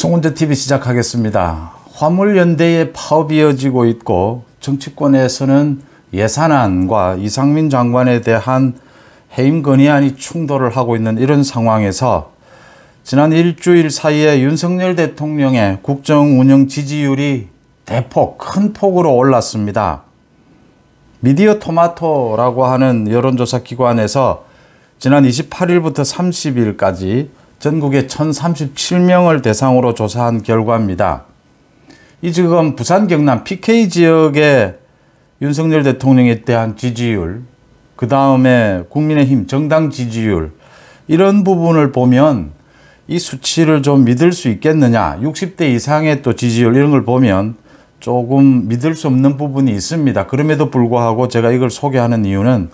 송은재TV 시작하겠습니다. 화물연대의 파업이 이어지고 있고 정치권에서는 예산안과 이상민 장관에 대한 해임 건의안이 충돌을 하고 있는 이런 상황에서 지난 일주일 사이에 윤석열 대통령의 국정 운영 지지율이 대폭 큰 폭으로 올랐습니다. 미디어 토마토라고 하는 여론조사 기관에서 지난 28일부터 30일까지 전국에 1037명을 대상으로 조사한 결과입니다. 이 지금 부산 경남 PK 지역의 윤석열 대통령에 대한 지지율, 그 다음에 국민의힘 정당 지지율, 이런 부분을 보면 이 수치를 좀 믿을 수 있겠느냐, 60대 이상의 또 지지율 이런 걸 보면 조금 믿을 수 없는 부분이 있습니다. 그럼에도 불구하고 제가 이걸 소개하는 이유는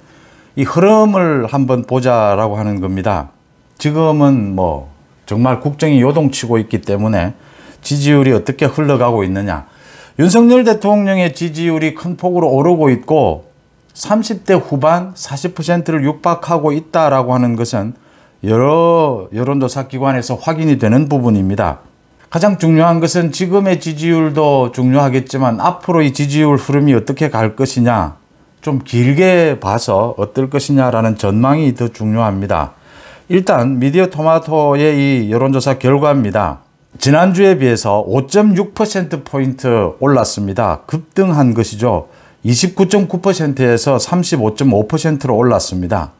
이 흐름을 한번 보자라고 하는 겁니다. 지금은 뭐 정말 국정이 요동치고 있기 때문에 지지율이 어떻게 흘러가고 있느냐. 윤석열 대통령의 지지율이 큰 폭으로 오르고 있고 30대 후반 40%를 육박하고 있다라고 하는 것은 여러 여론조사 기관에서 확인이 되는 부분입니다. 가장 중요한 것은 지금의 지지율도 중요하겠지만 앞으로 이 지지율 흐름이 어떻게 갈 것이냐, 좀 길게 봐서 어떨 것이냐라는 전망이 더 중요합니다. 일단 미디어 토마토의 이 여론조사 결과입니다. 지난주에 비해서 5.6%포인트 올랐습니다. 급등한 것이죠. 29.9%에서 35.5%로 올랐습니다.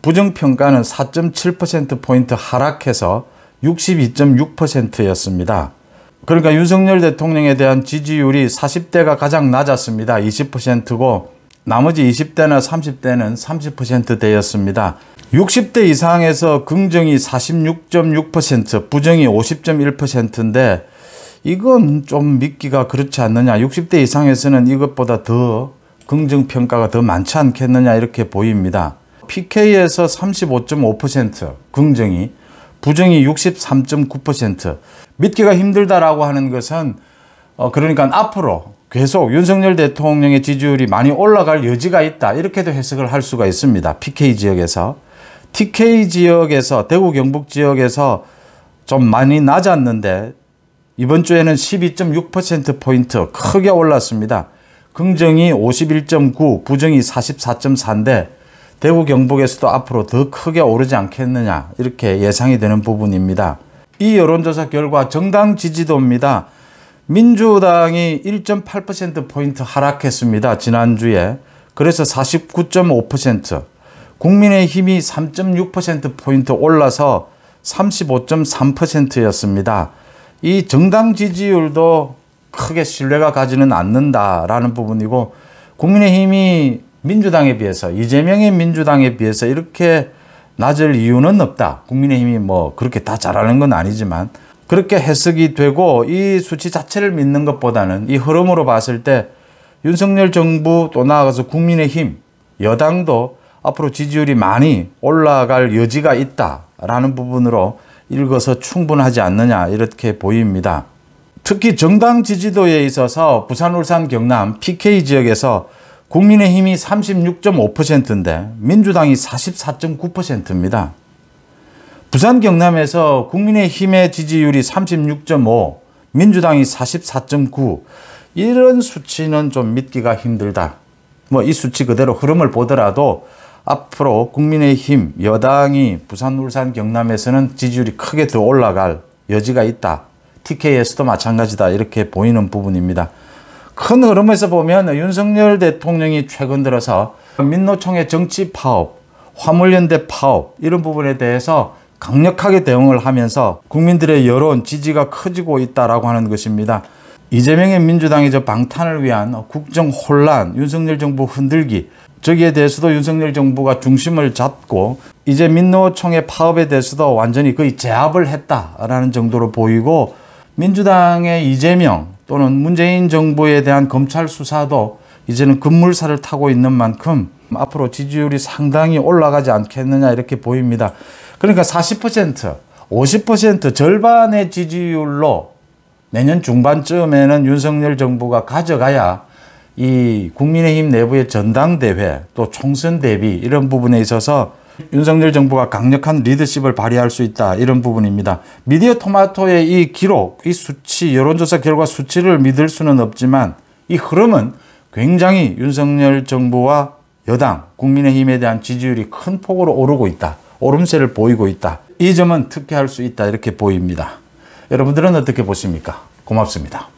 부정평가는 4.7%포인트 하락해서 62.6%였습니다. 그러니까 윤석열 대통령에 대한 지지율이 40대가 가장 낮았습니다. 20%고 나머지 20대나 30대는 30%대였습니다. 60대 이상에서 긍정이 46.6%, 부정이 50.1%인데 이건 좀 믿기가 그렇지 않느냐. 60대 이상에서는 이것보다 더 긍정평가가 더 많지 않겠느냐 이렇게 보입니다. PK에서 35.5% 긍정이, 부정이 63.9%. 믿기가 힘들다라고 하는 것은 그러니까 앞으로 계속 윤석열 대통령의 지지율이 많이 올라갈 여지가 있다, 이렇게도 해석을 할 수가 있습니다. PK 지역에서. TK 지역에서, 대구 경북 지역에서 좀 많이 낮았는데 이번 주에는 12.6%포인트 크게 올랐습니다. 긍정이 51.9, 부정이 44.4인데 대구 경북에서도 앞으로 더 크게 오르지 않겠느냐 이렇게 예상이 되는 부분입니다. 이 여론조사 결과 정당 지지도입니다. 민주당이 1.8%포인트 하락했습니다. 지난주에. 그래서 49.5%, 국민의힘이 3.6%포인트 올라서 35.3%였습니다. 이 정당 지지율도 크게 신뢰가 가지는 않는다라는 부분이고, 국민의힘이 민주당에 비해서, 이재명의 민주당에 비해서 이렇게 낮을 이유는 없다. 국민의힘이 뭐 그렇게 다 잘하는 건 아니지만 그렇게 해석이 되고, 이 수치 자체를 믿는 것보다는 이 흐름으로 봤을 때 윤석열 정부 또 나아가서 국민의힘 여당도 앞으로 지지율이 많이 올라갈 여지가 있다라는 부분으로 읽어서 충분하지 않느냐 이렇게 보입니다. 특히 정당 지지도에 있어서 부산, 울산, 경남 PK 지역에서 국민의힘이 36.5%인데 민주당이 44.9%입니다. 부산 경남에서 국민의힘의 지지율이 36.5, 민주당이 44.9, 이런 수치는 좀 믿기가 힘들다. 뭐 이 수치 그대로 흐름을 보더라도 앞으로 국민의힘 여당이 부산, 울산, 경남에서는 지지율이 크게 더 올라갈 여지가 있다. TK에서도 마찬가지다. 이렇게 보이는 부분입니다. 큰 흐름에서 보면 윤석열 대통령이 최근 들어서 민노총의 정치 파업, 화물연대 파업 이런 부분에 대해서 강력하게 대응을 하면서 국민들의 여론, 지지가 커지고 있다라고 하는 것입니다. 이재명의 민주당이 방탄을 위한 국정 혼란, 윤석열 정부 흔들기, 저기에 대해서도 윤석열 정부가 중심을 잡고 이제 민노총의 파업에 대해서도 완전히 거의 제압을 했다라는 정도로 보이고, 민주당의 이재명 또는 문재인 정부에 대한 검찰 수사도 이제는 급물살을 타고 있는 만큼 앞으로 지지율이 상당히 올라가지 않겠느냐 이렇게 보입니다. 그러니까 40%, 50% 절반의 지지율로 내년 중반쯤에는 윤석열 정부가 가져가야 이 국민의힘 내부의 전당대회 또 총선 대비 이런 부분에 있어서 윤석열 정부가 강력한 리더십을 발휘할 수 있다, 이런 부분입니다. 미디어 토마토의 이 기록, 이 수치, 여론조사 결과 수치를 믿을 수는 없지만 이 흐름은 굉장히 윤석열 정부와 여당, 국민의힘에 대한 지지율이 큰 폭으로 오르고 있다, 오름세를 보이고 있다, 이 점은 특혜할 수 있다, 이렇게 보입니다. 여러분들은 어떻게 보십니까? 고맙습니다.